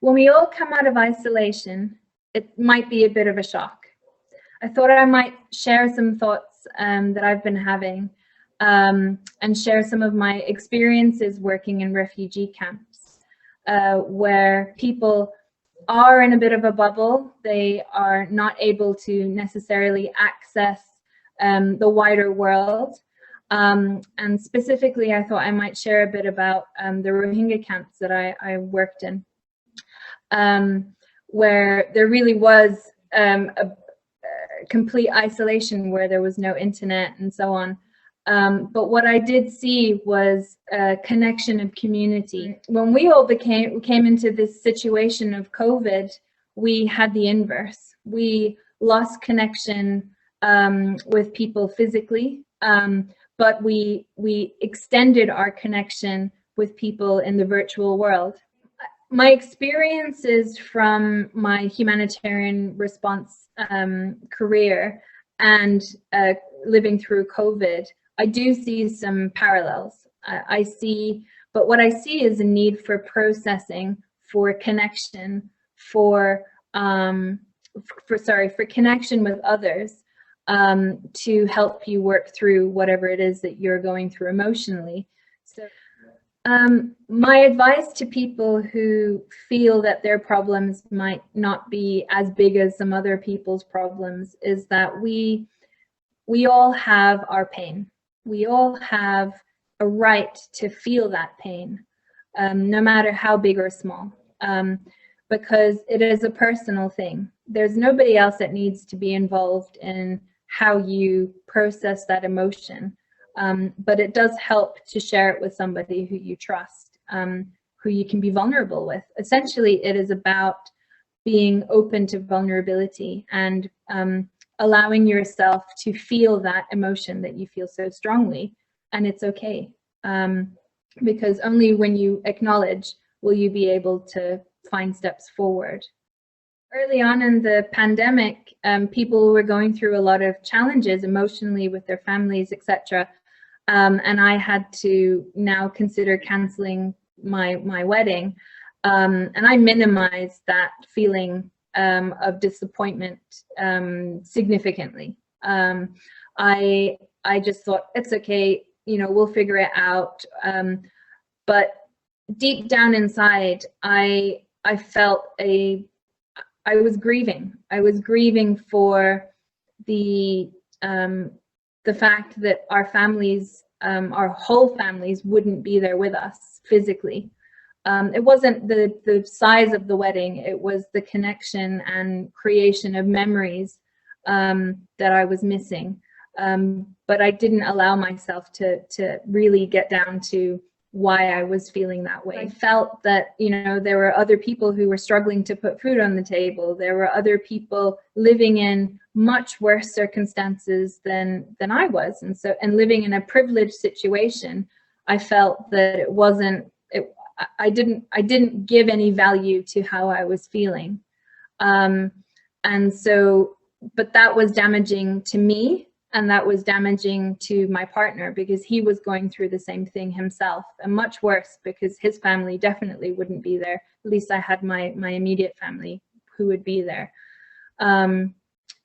When we all come out of isolation, it might be a bit of a shock. I thought I might share some thoughts that I've been having and share some of my experiences working in refugee camps where people are in a bit of a bubble. They are not able to necessarily access the wider world. And specifically, I thought I might share a bit about the Rohingya camps that I worked in, where there really was a complete isolation, where there was no internet and so on. But what I did see was a connection of community. When we all came into this situation of COVID, we had the inverse. We lost connection with people physically, but we extended our connection with people in the virtual world. My experiences from my humanitarian response career and living through COVID, I do see some parallels. But what I see is a need for processing, for connection, for connection with others to help you work through whatever it is that you're going through emotionally. So my advice to people who feel that their problems might not be as big as some other people's problems is that we all have our pain. We all have a right to feel that pain, no matter how big or small, because it is a personal thing. There's nobody else that needs to be involved in how you process that emotion. But it does help to share it with somebody who you trust, who you can be vulnerable with. Essentially, it is about being open to vulnerability and allowing yourself to feel that emotion that you feel so strongly. And it's okay, because only when you acknowledge will you be able to find steps forward. Early on in the pandemic, people were going through a lot of challenges emotionally with their families, etc. And I had to now consider canceling my wedding. And I minimized that feeling of disappointment significantly. I just thought, it's okay, you know, we'll figure it out. But deep down inside, I felt I was grieving. I was grieving for the fact that our families, our whole families, wouldn't be there with us physically. It wasn't the size of the wedding, it was the connection and creation of memories that I was missing. But I didn't allow myself to really get down to why I was feeling that way. I felt that, you know, there were other people who were struggling to put food on the table. There were other people living in much worse circumstances than I was. And living in a privileged situation, I felt that it wasn't, I didn't give any value to how I was feeling. And so, but that was damaging to me, and that was damaging to my partner, because he was going through the same thing himself, and much worse because his family definitely wouldn't be there. At least I had my immediate family who would be there.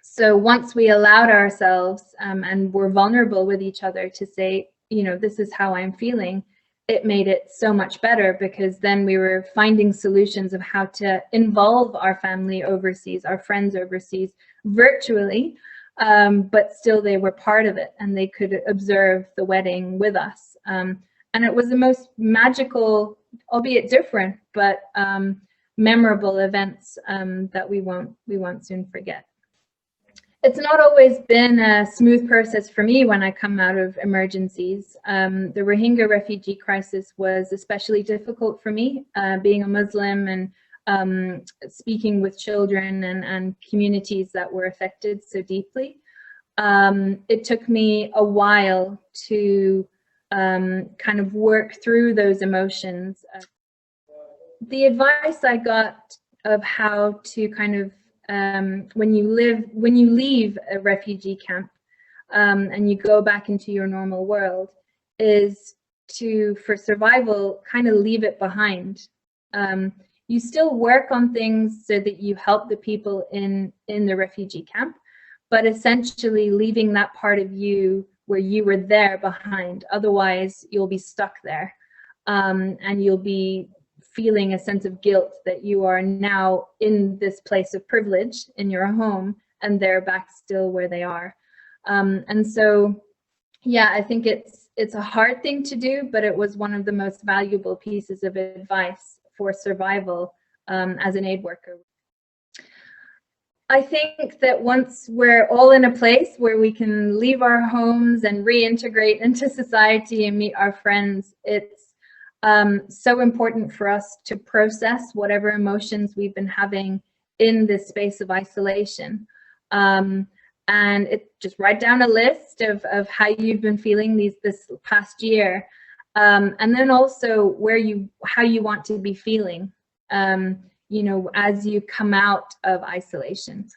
So once we allowed ourselves and were vulnerable with each other to say, you know, this is how I'm feeling, it made it so much better, because then we were finding solutions of how to involve our family overseas, our friends overseas, virtually, but still they were part of it and they could observe the wedding with us. And it was the most magical, albeit different, but memorable events that we won't soon forget. It's not always been a smooth process for me when I come out of emergencies. The Rohingya refugee crisis was especially difficult for me, being a Muslim and speaking with children and communities that were affected so deeply. It took me a while to kind of work through those emotions. The advice I got of how to kind of when you leave a refugee camp and you go back into your normal world, is to, for survival, kind of leave it behind. You still work on things so that you help the people in the refugee camp, but essentially leaving that part of you where you were there behind. Otherwise, you'll be stuck there, and you'll be feeling a sense of guilt that you are now in this place of privilege in your home and they're back still where they are. And so, yeah, I think it's a hard thing to do, but it was one of the most valuable pieces of advice for survival as an aid worker. I think that once we're all in a place where we can leave our homes and reintegrate into society and meet our friends, it's so important for us to process whatever emotions we've been having in this space of isolation. And just write down a list of how you've been feeling this past year, and then also how you want to be feeling, you know, as you come out of isolation,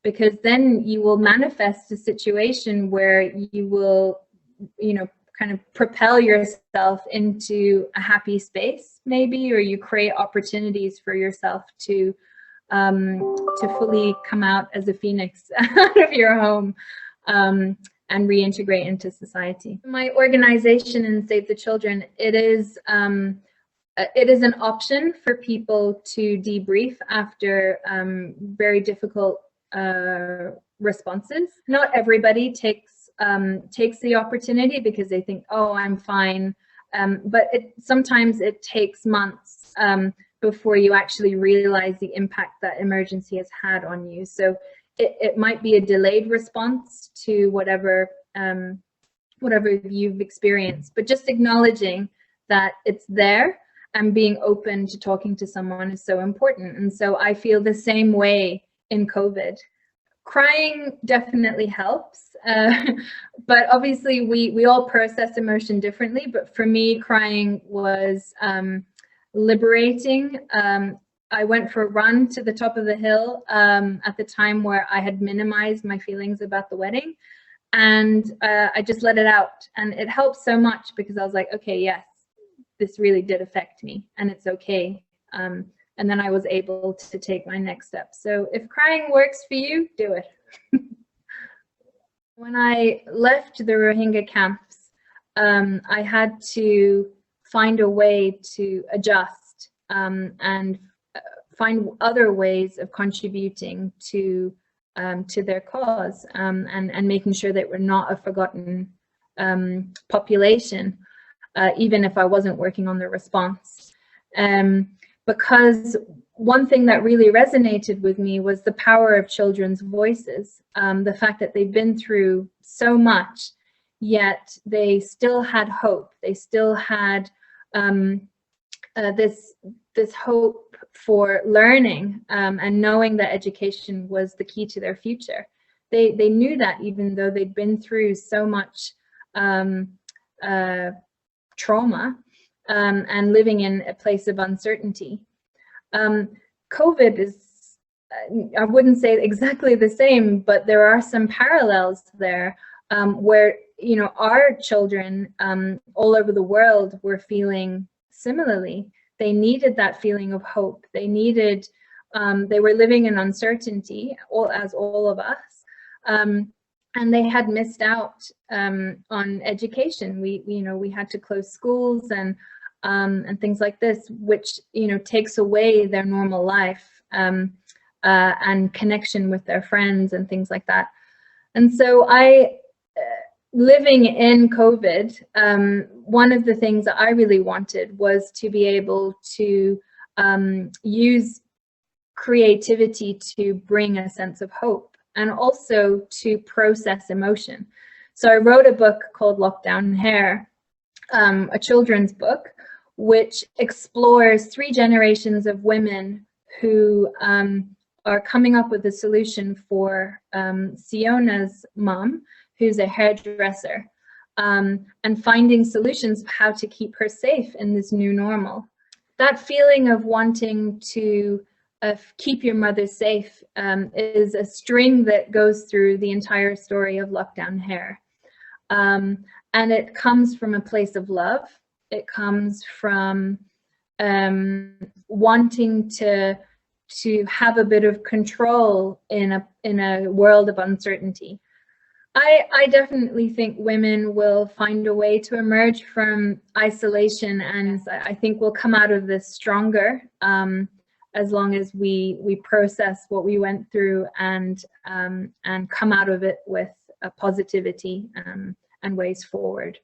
because then you will manifest a situation where you will, you know, kind of propel yourself into a happy space, maybe, or you create opportunities for yourself to fully come out as a phoenix out of your home, and reintegrate into society. My organization in Save the Children, it is an option for people to debrief after very difficult responses. Not everybody takes the opportunity because they think, oh, I'm fine, but sometimes it takes months before you actually realize the impact that emergency has had on you. So it might be a delayed response to whatever you've experienced, but just acknowledging that it's there and being open to talking to someone is so important. And so I feel the same way in COVID. Crying definitely helps, but obviously we all process emotion differently. But for me, crying was liberating. I went for a run to the top of the hill at the time where I had minimized my feelings about the wedding, and I just let it out, and it helped so much because I was like, okay, yes, this really did affect me, and it's okay. And then I was able to take my next step. So if crying works for you, do it. When I left the Rohingya camps, I had to find a way to adjust and find other ways of contributing to their cause, and making sure that we're not a forgotten population, even if I wasn't working on the response. Because one thing that really resonated with me was the power of children's voices, the fact that they've been through so much, yet they still had hope. They still had this hope for learning, and knowing that education was the key to their future. They knew that even though they'd been through so much trauma, and living in a place of uncertainty. COVID is, I wouldn't say exactly the same, but there are some parallels there, where, you know, our children all over the world were feeling similarly. They needed that feeling of hope. They needed, they were living in uncertainty, as all of us. And they had missed out on education. We had to close schools and things like this, which, you know, takes away their normal life, and connection with their friends and things like that. And so living in COVID, one of the things that I really wanted was to be able to use creativity to bring a sense of hope, and also to process emotion. So I wrote a book called Lockdown Hair, a children's book, which explores 3 generations of women who are coming up with a solution for Siona's mom, who's a hairdresser, and finding solutions of how to keep her safe in this new normal. That feeling of wanting to keep your mother safe is a string that goes through the entire story of Lockdown Hair. And it comes from a place of love. It comes from wanting to have a bit of control in a world of uncertainty. I definitely think women will find a way to emerge from isolation, and I think we'll come out of this stronger, as long as we process what we went through and come out of it with a positivity and ways forward.